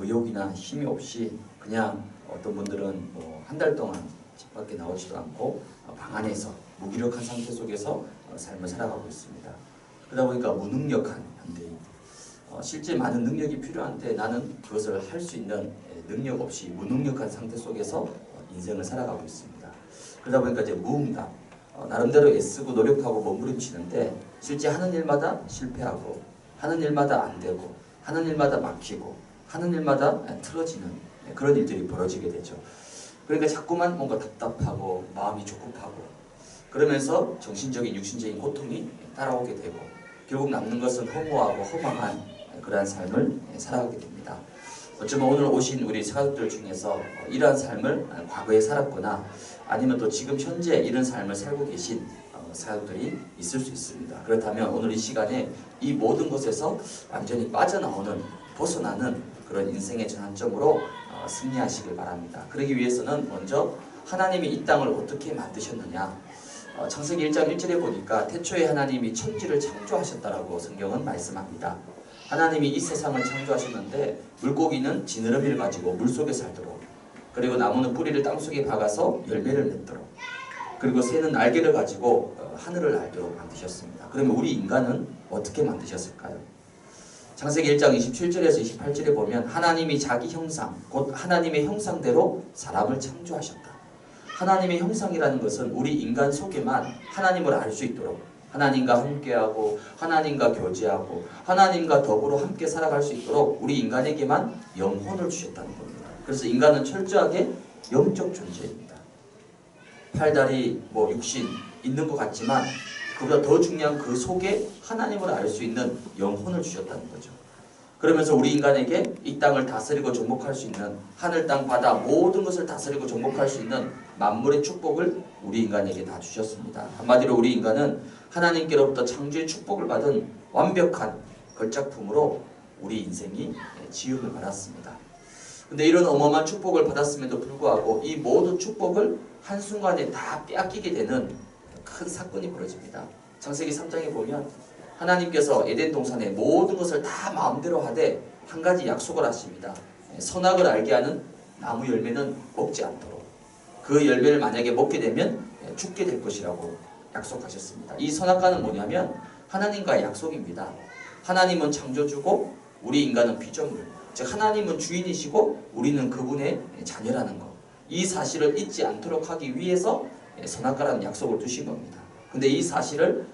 의욕이나 힘이 없이 그냥 어떤 분들은 뭐 한 달 동안 집 밖에 나오지도 않고 방 안에서 무기력한 상태 속에서 삶을 살아가고 있습니다. 그러다 보니까 무능력한 현대인, 실제 많은 능력이 필요한데 나는 그것을 할 수 있는 능력 없이 무능력한 상태 속에서 인생을 살아가고 있습니다. 그러다 보니까 이제 무응답, 나름대로 애쓰고 노력하고 몸부림치는데 실제 하는 일마다 실패하고 하는 일마다 안 되고 하는 일마다 막히고 하는 일마다 틀어지는 그런 일들이 벌어지게 되죠. 그러니까 자꾸만 뭔가 답답하고 마음이 조급하고 그러면서 정신적인 육신적인 고통이 따라오게 되고 결국 남는 것은 허무하고 허망한 그러한 삶을 살아가게 됩니다. 어쩌면 오늘 오신 우리 사가족들 중에서 이러한 삶을 과거에 살았거나 아니면 또 지금 현재 이런 삶을 살고 계신 사가족들이 있을 수 있습니다. 그렇다면 오늘 이 시간에 이 모든 것에서 완전히 빠져나오는, 벗어나는 그런 인생의 전환점으로 승리하시길 바랍니다. 그러기 위해서는 먼저 하나님이 이 땅을 어떻게 만드셨느냐, 창세기 1장 1절에 보니까 태초에 하나님이 천지를 창조하셨다라고 성경은 말씀합니다. 하나님이 이 세상을 창조하셨는데 물고기는 지느러미를 가지고 물속에 살도록, 그리고 나무는 뿌리를 땅속에 박아서 열매를 맺도록, 그리고 새는 날개를 가지고 하늘을 날도록 만드셨습니다. 그러면 우리 인간은 어떻게 만드셨을까요? 창세기 1장 27절에서 28절에 보면 하나님이 자기 형상, 곧 하나님의 형상대로 사람을 창조하셨다. 하나님의 형상이라는 것은 우리 인간 속에만 하나님을 알 수 있도록, 하나님과 함께하고 하나님과 교제하고 하나님과 더불어 함께 살아갈 수 있도록 우리 인간에게만 영혼을 주셨다는 겁니다. 그래서 인간은 철저하게 영적 존재입니다. 팔다리, 육신 있는 것 같지만 그보다 더 중요한 그 속에 하나님을 알 수 있는 영혼을 주셨다는 거죠. 그러면서 우리 인간에게 이 땅을 다스리고 정복할 수 있는, 하늘, 땅, 바다 모든 것을 다스리고 정복할 수 있는 만물의 축복을 우리 인간에게 다 주셨습니다. 한마디로 우리 인간은 하나님께로부터 창조의 축복을 받은 완벽한 걸작품으로 우리 인생이 지음을 받았습니다. 근데 이런 어마어마한 축복을 받았음에도 불구하고 이 모든 축복을 한순간에 다 빼앗기게 되는 큰 사건이 벌어집니다. 창세기 3장에 보면 하나님께서 에덴 동산의 모든 것을 다 마음대로 하되 한 가지 약속을 하십니다. 선악을 알게 하는 나무 열매는 먹지 않도록. 그 열매를 만약에 먹게 되면 죽게 될 것이라고 약속하셨습니다. 이 선악과는 뭐냐면 하나님과의 약속입니다. 하나님은 창조주고 우리 인간은 피조물. 즉 하나님은 주인이시고 우리는 그분의 자녀라는 것. 이 사실을 잊지 않도록 하기 위해서 선악과라는 약속을 두신 겁니다. 근데 이 사실을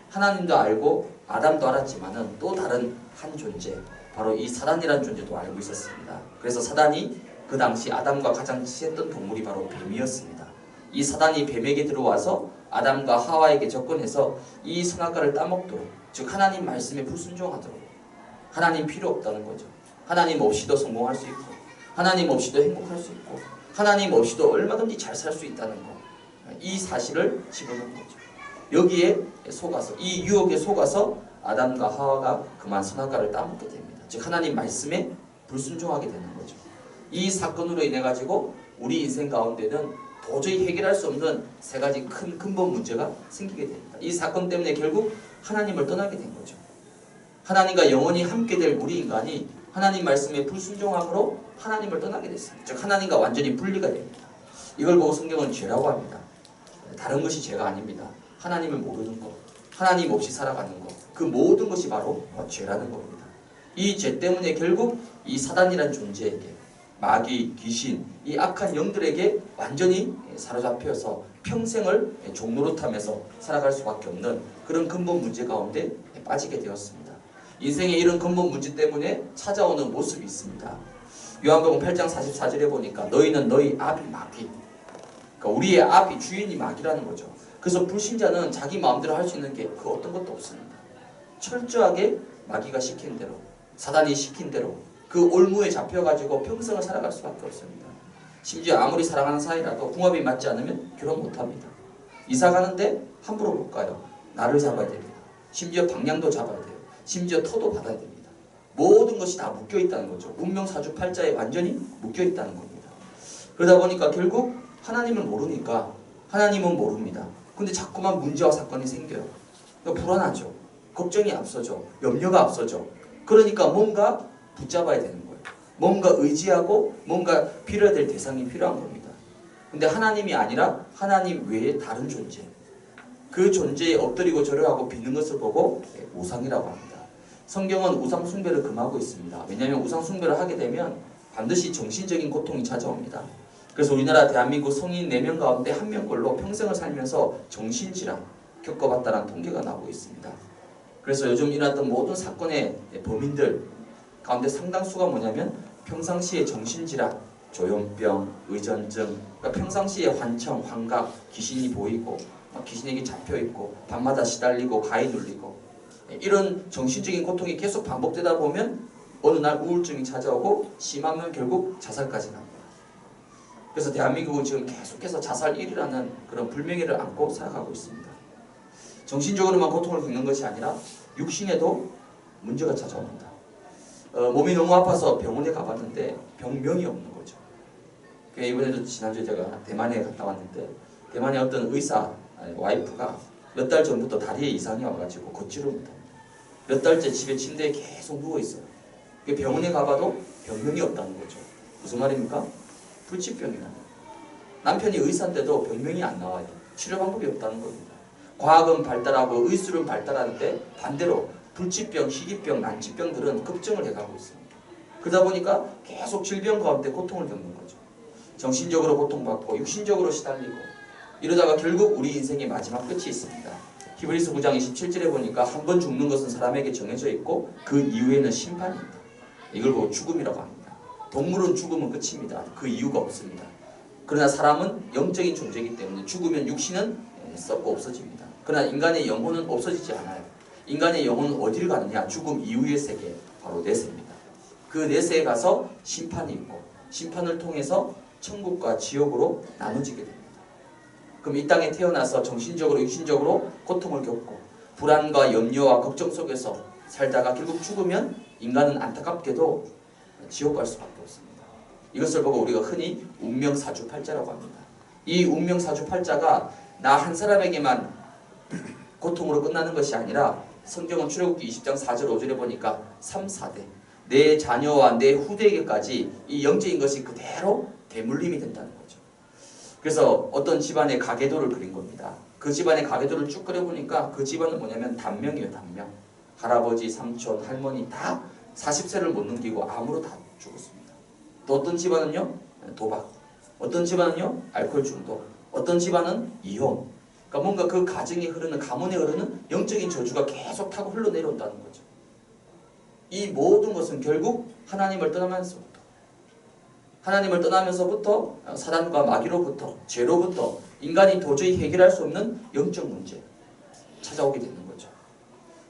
하나님도 알고 아담도 알았지만은 또 다른 한 존재, 바로 이 사단이라는 존재도 알고 있었습니다. 그래서 사단이 그 당시 아담과 가장 친했던 동물이 바로 뱀이었습니다. 이 사단이 뱀에게 들어와서 아담과 하와에게 접근해서 이 선악과를 따먹도록, 즉 하나님 말씀에 불순종하도록, 하나님 필요 없다는 거죠. 하나님 없이도 성공할 수 있고 하나님 없이도 행복할 수 있고 하나님 없이도 얼마든지 잘 살 수 있다는 거, 이 사실을 집어넣은 거죠. 여기에 속아서, 이 유혹에 속아서 아담과 하와가 그만 선악과를 따먹게 됩니다. 즉 하나님 말씀에 불순종하게 되는 거죠. 이 사건으로 인해 가지고 우리 인생 가운데는 도저히 해결할 수 없는 세 가지 큰 근본 문제가 생기게 됩니다. 이 사건 때문에 결국 하나님을 떠나게 된 거죠. 하나님과 영원히 함께 될 우리 인간이 하나님 말씀에 불순종함으로 하나님을 떠나게 됐습니다. 즉 하나님과 완전히 분리가 됩니다. 이걸 보고 성경은 죄라고 합니다. 다른 것이 죄가 아닙니다. 하나님을 모르는 것, 하나님 없이 살아가는 것, 그 모든 것이 바로 죄라는 겁니다. 이 죄 때문에 결국 이 사단이란 존재에게, 마귀, 귀신, 이 악한 영들에게 완전히 사로잡혀서 평생을 종노릇하면서 살아갈 수밖에 없는 그런 근본 문제 가운데 빠지게 되었습니다. 인생의 이런 근본 문제 때문에 찾아오는 모습이 있습니다. 요한복음 8장 44절에 보니까 너희는 너희 아비 마귀, 그러니까 우리의 아비, 주인이 마귀라는 거죠. 그래서 불신자는 자기 마음대로 할 수 있는 게 그 어떤 것도 없습니다. 철저하게 마귀가 시킨 대로, 사단이 시킨 대로 그 올무에 잡혀가지고 평생을 살아갈 수밖에 없습니다. 심지어 아무리 사랑하는 사이라도 궁합이 맞지 않으면 결혼 못합니다. 이사 가는데 함부로 못 가요. 나를 잡아야 됩니다. 심지어 방향도 잡아야 돼요. 심지어 터도 받아야 됩니다. 모든 것이 다 묶여있다는 거죠. 운명사주팔자에 완전히 묶여있다는 겁니다. 그러다 보니까 결국 하나님을 모르니까 하나님은 모릅니다. 근데 자꾸만 문제와 사건이 생겨요. 그러니까 불안하죠. 걱정이 앞서죠. 염려가 앞서죠. 그러니까 뭔가 붙잡아야 되는 거예요. 뭔가 의지하고 뭔가 필요해야 될 대상이 필요한 겁니다. 근데 하나님이 아니라 하나님 외에 다른 존재, 그 존재에 엎드리고 절을 하고 비는 것을 보고 우상이라고 합니다. 성경은 우상 숭배를 금하고 있습니다. 왜냐하면 우상 숭배를 하게 되면 반드시 정신적인 고통이 찾아옵니다. 그래서 우리나라 대한민국 성인 4명 가운데 1명꼴로 평생을 살면서 정신질환 겪어봤다는 통계가 나오고 있습니다. 그래서 요즘 일어났던 모든 사건의 범인들 가운데 상당수가 뭐냐면 평상시에 정신질환, 조현병, 의전증, 그러니까 평상시에 환청, 환각, 귀신이 보이고 귀신에게 잡혀있고 밤마다 시달리고 가위 눌리고 이런 정신적인 고통이 계속 반복되다 보면 어느 날 우울증이 찾아오고 심하면 결국 자살까지 갑니다. 그래서 대한민국은 지금 계속해서 자살 1위라는 그런 불명예를 안고 살아가고 있습니다. 정신적으로만 고통을 겪는 것이 아니라 육신에도 문제가 찾아옵니다. 몸이 너무 아파서 병원에 가봤는데 병명이 없는 거죠. 이번에도 지난주에 제가 대만에 갔다 왔는데 대만의 어떤 의사 와이프가 몇 달 전부터 다리에 이상이 와가지고 걷지를 못합니다. 몇 달째 집에 침대에 계속 누워있어요. 병원에 가봐도 병명이 없다는 거죠. 무슨 말입니까? 불치병이라는 거예요. 남편이 의사인데도 병명이 안 나와요. 치료 방법이 없다는 겁니다. 과학은 발달하고 의술은 발달하는데 반대로 불치병, 희귀병, 난치병들은 급증을 해가고 있습니다. 그러다 보니까 계속 질병 가운데 고통을 겪는 거죠. 정신적으로 고통받고 육신적으로 시달리고 이러다가 결국 우리 인생의 마지막 끝이 있습니다. 히브리서 9장 27절에 보니까 한 번 죽는 것은 사람에게 정해져 있고 그 이후에는 심판입니다. 이걸 보고 죽음이라고 합니다. 동물은 죽으면 끝입니다. 그 이유가 없습니다. 그러나 사람은 영적인 존재이기 때문에 죽으면 육신은 썩고 없어집니다. 그러나 인간의 영혼은 없어지지 않아요. 인간의 영혼은 어디를 가느냐? 죽음 이후의 세계, 바로 내세입니다. 그 내세에 가서 심판이 있고 심판을 통해서 천국과 지옥으로 나눠지게 됩니다. 그럼 이 땅에 태어나서 정신적으로 육신적으로 고통을 겪고 불안과 염려와 걱정 속에서 살다가 결국 죽으면 인간은 안타깝게도 지옥 갈 수밖에 없습니다. 이것을 보고 우리가 흔히 운명사주팔자라고 합니다. 이 운명사주팔자가 나 한 사람에게만 고통으로 끝나는 것이 아니라 성경은 출애굽기 20장 4절 5절에 보니까 3, 4대 내 자녀와 내 후대에게까지 이 영적인 것이 그대로 대물림이 된다는 거죠. 그래서 어떤 집안의 가계도를 그린 겁니다. 그 집안의 가계도를 쭉 그려보니까 그 집안은 뭐냐면 단명이에요. 단명. 할아버지, 삼촌, 할머니 다 40세를 못 넘기고 암으로 다 죽었습니다. 또 어떤 집안은요? 도박. 어떤 집안은요? 알코올 중독. 어떤 집안은 이혼. 그러니까 뭔가 그 가정에 흐르는, 가문에 흐르는 영적인 저주가 계속 타고 흘러내려온다는 거죠. 이 모든 것은 결국 하나님을 떠나면서부터 사단과 마귀로부터 죄로부터 인간이 도저히 해결할 수 없는 영적 문제 찾아오게 되는 거죠.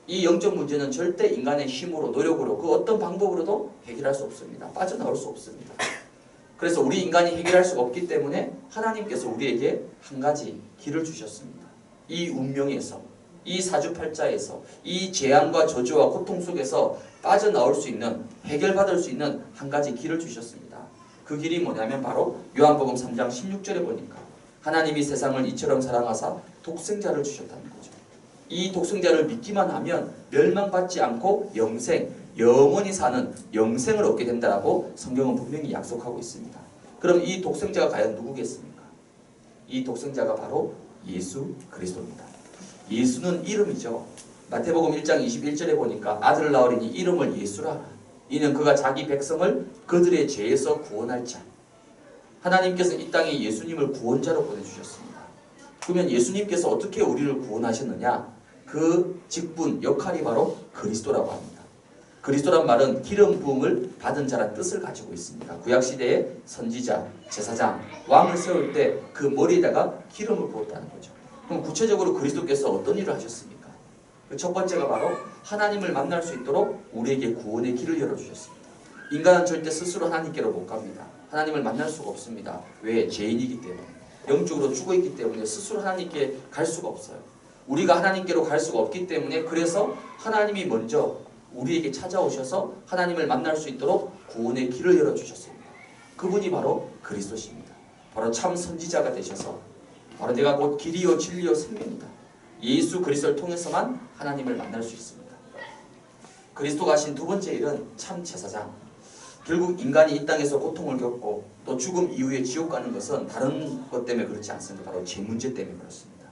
이 영적 문제는 절대 인간의 힘으로 노력으로 그 어떤 방법으로도 해결할 수 없습니다. 빠져나올 수 없습니다. 그래서 우리 인간이 해결할 수가 없기 때문에 하나님께서 우리에게 한 가지 길을 주셨습니다. 이 운명에서, 이 사주팔자에서, 이 재앙과 저주와 고통 속에서 빠져나올 수 있는, 해결받을 수 있는 한 가지 길을 주셨습니다. 그 길이 뭐냐면 바로 요한복음 3장 16절에 보니까 하나님이 세상을 이처럼 사랑하사 독생자를 주셨다는 거죠. 이 독생자를 믿기만 하면 멸망받지 않고 영원히 사는 영생을 얻게 된다라고 성경은 분명히 약속하고 있습니다. 그럼 이 독생자가 과연 누구겠습니까? 이 독생자가 바로 예수 그리스도입니다. 예수는 이름이죠. 마태복음 1장 21절에 보니까 아들을 낳으리니 이름을 예수라. 이는 그가 자기 백성을 그들의 죄에서 구원할 자. 하나님께서 이 땅에 예수님을 구원자로 보내주셨습니다. 그러면 예수님께서 어떻게 우리를 구원하셨느냐? 그 직분, 역할이 바로 그리스도라고 합니다. 그리스도란 말은 기름 부음을 받은 자란 뜻을 가지고 있습니다. 구약시대에 선지자, 제사장, 왕을 세울 때 그 머리에다가 기름을 부었다는 거죠. 그럼 구체적으로 그리스도께서 어떤 일을 하셨습니까? 그 첫 번째가 바로 하나님을 만날 수 있도록 우리에게 구원의 길을 열어주셨습니다. 인간은 절대 스스로 하나님께로 못 갑니다. 하나님을 만날 수가 없습니다. 왜? 죄인이기 때문에. 영적으로 죽어있기 때문에 스스로 하나님께 갈 수가 없어요. 우리가 하나님께로 갈 수가 없기 때문에 그래서 하나님이 먼저 우리에게 찾아오셔서 하나님을 만날 수 있도록 구원의 길을 열어주셨습니다. 그분이 바로 그리스도십니다. 바로 참 선지자가 되셔서 바로 내가 곧 길이요 진리요 생명이다. 예수 그리스도를 통해서만 하나님을 만날 수 있습니다. 그리스도가 하신 두 번째 일은 참 제사장. 결국 인간이 이 땅에서 고통을 겪고 또 죽음 이후에 지옥 가는 것은 다른 것 때문에 그렇지 않습니다. 바로 죄 문제 때문에 그렇습니다.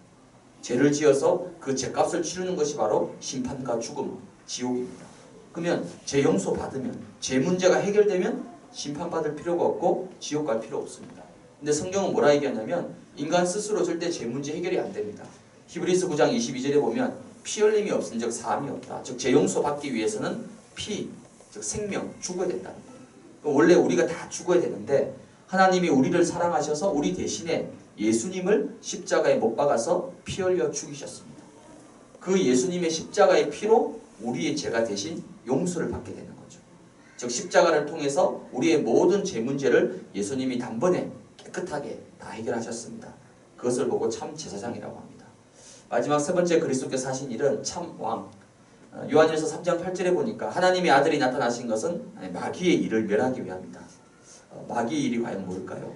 죄를 지어서 그 죄값을 치르는 것이 바로 심판과 죽음, 지옥입니다. 그러면 죄 용서 받으면, 죄 문제가 해결되면 심판받을 필요가 없고 지옥 갈 필요 없습니다. 근데 성경은 뭐라 얘기하냐면 인간 스스로 절대 죄 문제 해결이 안 됩니다. 히브리서 9장 22절에 보면 피 흘림이 없은즉 사함이 없다. 즉 죄 용서 받기 위해서는 피, 즉 생명, 죽어야 된다는 거예요. 원래 우리가 다 죽어야 되는데 하나님이 우리를 사랑하셔서 우리 대신에 예수님을 십자가에 못 박아서 피 흘려 죽이셨습니다. 그 예수님의 십자가의 피로 우리의 죄가 대신 용서를 받게 되는 거죠. 즉 십자가를 통해서 우리의 모든 죄 문제를 예수님이 단번에 깨끗하게 다 해결하셨습니다. 그것을 보고 참 제사장이라고 합니다. 마지막 세 번째 그리스도께서 하신 일은 참 왕. 요한일서 3장 8절에 보니까 하나님의 아들이 나타나신 것은 마귀의 일을 멸하기 위함이다. 마귀의 일이 과연 뭘까요?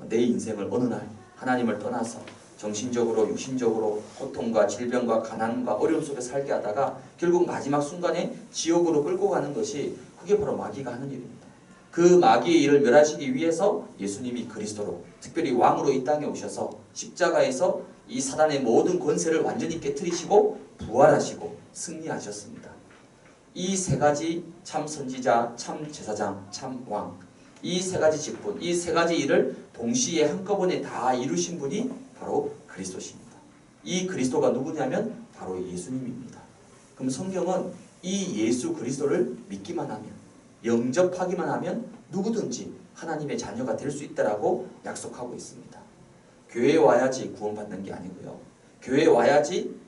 내 인생을 어느 날 하나님을 떠나서 정신적으로 육신적으로 고통과 질병과 가난과 어려움 속에 살게 하다가 결국 마지막 순간에 지옥으로 끌고 가는 것이 그게 바로 마귀가 하는 일입니다. 그 마귀의 일을 멸하시기 위해서 예수님이 그리스도로 특별히 왕으로 이 땅에 오셔서 십자가에서 이 사단의 모든 권세를 완전히 깨트리시고 부활하시고 승리하셨습니다. 이 세 가지 참 선지자, 참 제사장, 참 왕, 이 세 가지 직분, 이 세 가지 일을 동시에 한꺼번에 다 이루신 분이 바로 그리스도십니다. 이 그리스도가 누구냐면 바로 예수님입니다. 그럼 성경은 이 예수 그리스도를 믿기만 하면, 영접하기만 하면 누구든지 하나님의 자녀가 될 수 있다라고 약속하고 있습니다. 교회에 와야지 구원받는 게 아니고요. 교회에 와야지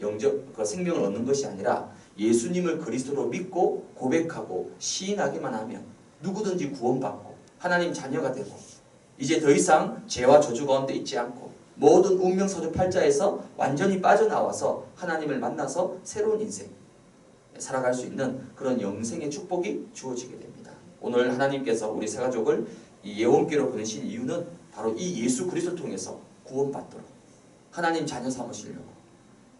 생명을 얻는 것이 아니라 예수님을 그리스도로 믿고 고백하고 시인하기만 하면 누구든지 구원받고 하나님 자녀가 되고 이제 더 이상 죄와 저주 가운데 있지 않고 모든 운명사주 팔자에서 완전히 빠져나와서 하나님을 만나서 새로운 인생 살아갈 수 있는 그런 영생의 축복이 주어지게 됩니다. 오늘 하나님께서 우리 세 가족을 이 예원교로 보내신 이유는 바로 이 예수 그리스도를 통해서 구원받도록 하나님 자녀 삼으시려고,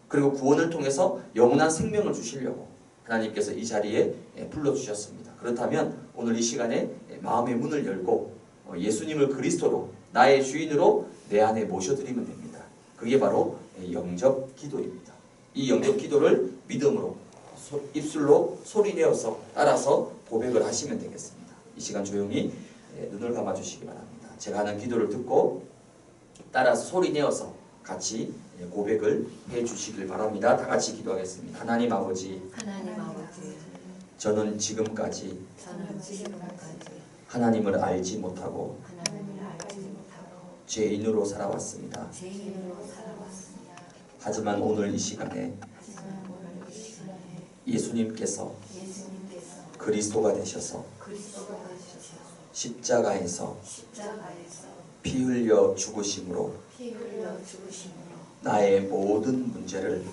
그리고 구원을 통해서 영원한 생명을 주시려고 하나님께서 이 자리에 불러주셨습니다. 그렇다면 오늘 이 시간에 마음의 문을 열고 예수님을 그리스도로 나의 주인으로 내 안에 모셔드리면 됩니다. 그게 바로 영접 기도입니다. 이 영접 기도를 믿음으로 입술로 소리내어서 따라서 고백을 하시면 되겠습니다. 이 시간 조용히 눈을 감아주시기 바랍니다. 제가 하는 기도를 듣고 따라서 소리내어서 같이 고백을 해주시길 바랍니다. 다 같이 기도하겠습니다. 하나님 아버지, 저는 지금까지 하나님을 알지 못하고 죄인으로 살아왔습니다. 하지만 오늘 이 시간에 예수님께서 그리스도가 되셔서 십자가에서 피 흘려 죽으심으로 나의 모든 문제를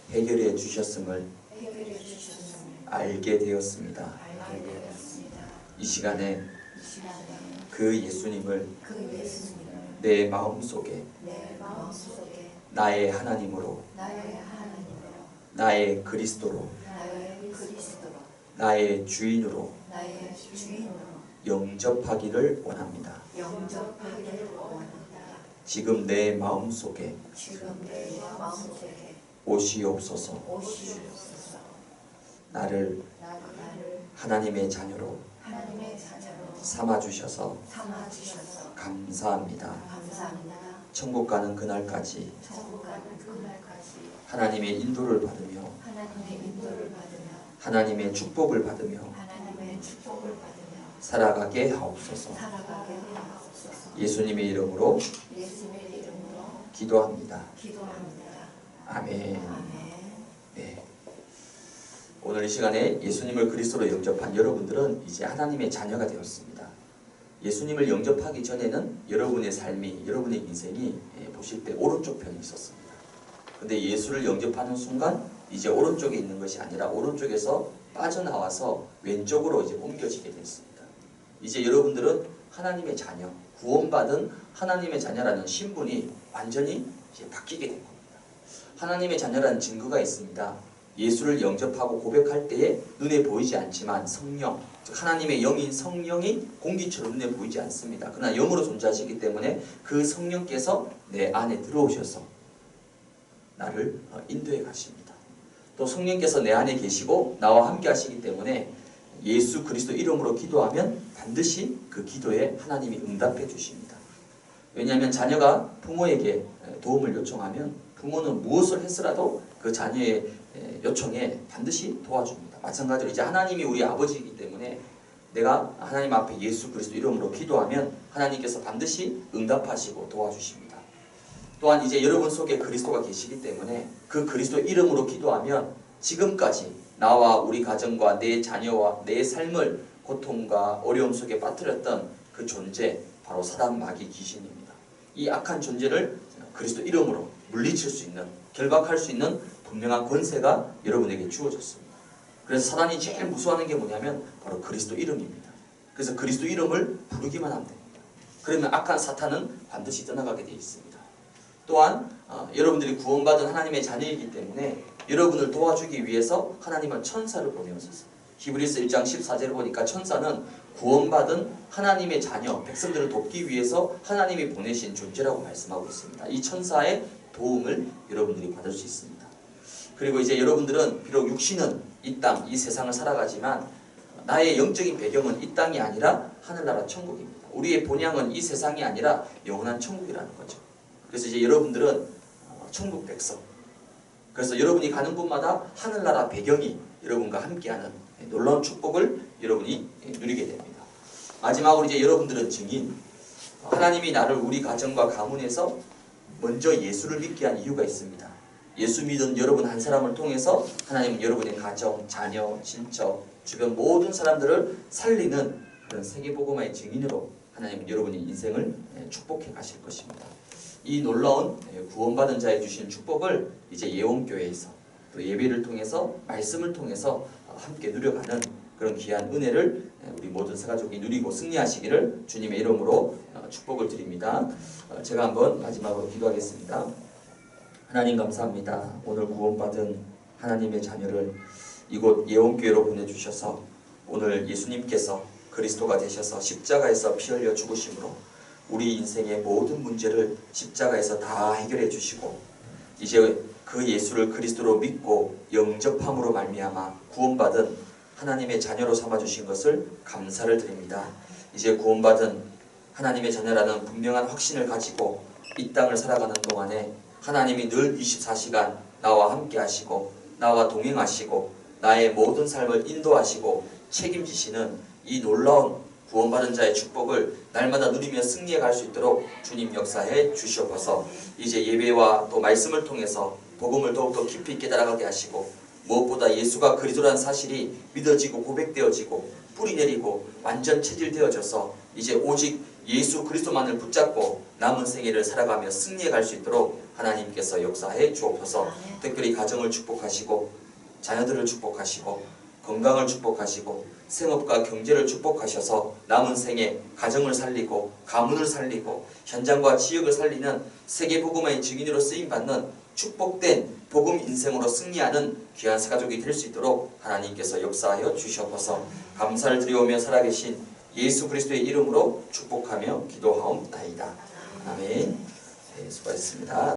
해결해 주셨음을 알게 되었습니다. 이 시간에 그 예수님을 내 마음속에 나의 하나님으로, 나의 그리스도로, 나의 주인으로 영접하기를 원합니다. 지금 내 마음속에 오시옵소서. 나를 하나님의 자녀로 삼아주셔서 감사합니다. 천국 가는 그날까지 하나님의 인도를 받으며 하나님의 축복을 받으며 살아가게 하옵소서. 예수님의 이름으로 기도합니다. 아멘. 네. 오늘 이 시간에 예수님을 그리스도로 영접한 여러분들은 이제 하나님의 자녀가 되었습니다. 예수님을 영접하기 전에는 여러분의 삶이, 여러분의 인생이 보실 때 오른쪽 편에 있었습니다. 근데 예수를 영접하는 순간 이제 오른쪽에 있는 것이 아니라 오른쪽에서 빠져나와서 왼쪽으로 이제 옮겨지게 됐습니다. 이제 여러분들은 하나님의 자녀, 구원받은 하나님의 자녀라는 신분이 완전히 이제 바뀌게 된 겁니다. 하나님의 자녀라는 증거가 있습니다. 예수를 영접하고 고백할 때에 눈에 보이지 않지만 성령, 즉 하나님의 영인 성령이 공기처럼 눈에 보이지 않습니다. 그러나 영으로 존재하시기 때문에 그 성령께서 내 안에 들어오셔서 나를 인도해 가십니다. 또 성령께서 내 안에 계시고 나와 함께 하시기 때문에 예수 그리스도 이름으로 기도하면 반드시 그 기도에 하나님이 응답해 주십니다. 왜냐하면 자녀가 부모에게 도움을 요청하면 부모는 무엇을 했으라도 그 자녀의 요청에 반드시 도와줍니다. 마찬가지로 이제 하나님이 우리 아버지이기 때문에 내가 하나님 앞에 예수 그리스도 이름으로 기도하면 하나님께서 반드시 응답하시고 도와주십니다. 또한 이제 여러분 속에 그리스도가 계시기 때문에 그 그리스도 이름으로 기도하면 지금까지 나와 우리 가정과 내 자녀와 내 삶을 고통과 어려움 속에 빠뜨렸던 그 존재, 바로 사단 마귀 귀신입니다. 이 악한 존재를 그리스도 이름으로 물리칠 수 있는, 결박할 수 있는 분명한 권세가 여러분에게 주어졌습니다. 그래서 사단이 제일 무서워하는 게 뭐냐면 바로 그리스도 이름입니다. 그래서 그리스도 이름을 부르기만 하면 됩니다. 그러면 악한 사탄은 반드시 떠나가게 되어 있습니다. 또한 여러분들이 구원받은 하나님의 자녀이기 때문에 여러분을 도와주기 위해서 하나님은 천사를 보내었습니다. 히브리서 1장 14절을 보니까 천사는 구원받은 하나님의 자녀, 백성들을 돕기 위해서 하나님이 보내신 존재라고 말씀하고 있습니다. 이 천사의 도움을 여러분들이 받을 수 있습니다. 그리고 이제 여러분들은 비록 육신은 이 땅, 이 세상을 살아가지만 나의 영적인 배경은 이 땅이 아니라 하늘나라 천국입니다. 우리의 본향은 이 세상이 아니라 영원한 천국이라는 거죠. 그래서 이제 여러분들은 천국 백성, 그래서 여러분이 가는 곳마다 하늘나라 배경이 여러분과 함께하는 놀라운 축복을 여러분이 누리게 됩니다. 마지막으로 이제 여러분들은 증인, 하나님이 나를 우리 가정과 가문에서 먼저 예수를 믿게 한 이유가 있습니다. 예수 믿은 여러분 한 사람을 통해서 하나님은 여러분의 가정, 자녀, 친척, 주변 모든 사람들을 살리는 그런 세계복음화의 증인으로 하나님은 여러분의 인생을 축복해 가실 것입니다. 이 놀라운 구원받은 자에 주신 축복을 이제 예원교회에서 또 예배를 통해서 말씀을 통해서 함께 누려가는 그런 귀한 은혜를 우리 모든 새가족이 누리고 승리하시기를 주님의 이름으로 축복을 드립니다. 제가 한번 마지막으로 기도하겠습니다. 하나님 감사합니다. 오늘 구원받은 하나님의 자녀를 이곳 예원교회로 보내주셔서 오늘 예수님께서 그리스도가 되셔서 십자가에서 피 흘려 죽으심으로 우리 인생의 모든 문제를 십자가에서 다 해결해 주시고 이제 그 예수를 그리스도로 믿고 영접함으로 말미암아 구원받은 하나님의 자녀로 삼아주신 것을 감사를 드립니다. 이제 구원받은 하나님의 자녀라는 분명한 확신을 가지고 이 땅을 살아가는 동안에 하나님이 늘 24시간 나와 함께 하시고 나와 동행하시고 나의 모든 삶을 인도하시고 책임지시는 이 놀라운 구원받은 자의 축복을 날마다 누리며 승리해 갈 수 있도록 주님 역사해 주시옵소서. 이제 예배와 또 말씀을 통해서 복음을 더욱더 깊이 깨달아가게 하시고 무엇보다 예수가 그리스도라는 사실이 믿어지고 고백되어지고 뿌리내리고 완전 체질되어져서 이제 오직 예수 그리스도만을 붙잡고 남은 생애를 살아가며 승리해 갈 수 있도록 하나님께서 역사해 주옵소서. 특별히 가정을 축복하시고 자녀들을 축복하시고 건강을 축복하시고 생업과 경제를 축복하셔서 남은 생에 가정을 살리고 가문을 살리고 현장과 지역을 살리는 세계복음화의 증인으로 쓰임받는 축복된 복음 인생으로 승리하는 귀한 새가족이 될 수 있도록 하나님께서 역사하여 주시옵소서. 감사를 드리오며 살아계신 예수 그리스도의 이름으로 축복하며 기도하옵나이다. 아멘. 네, 수고하셨습니다.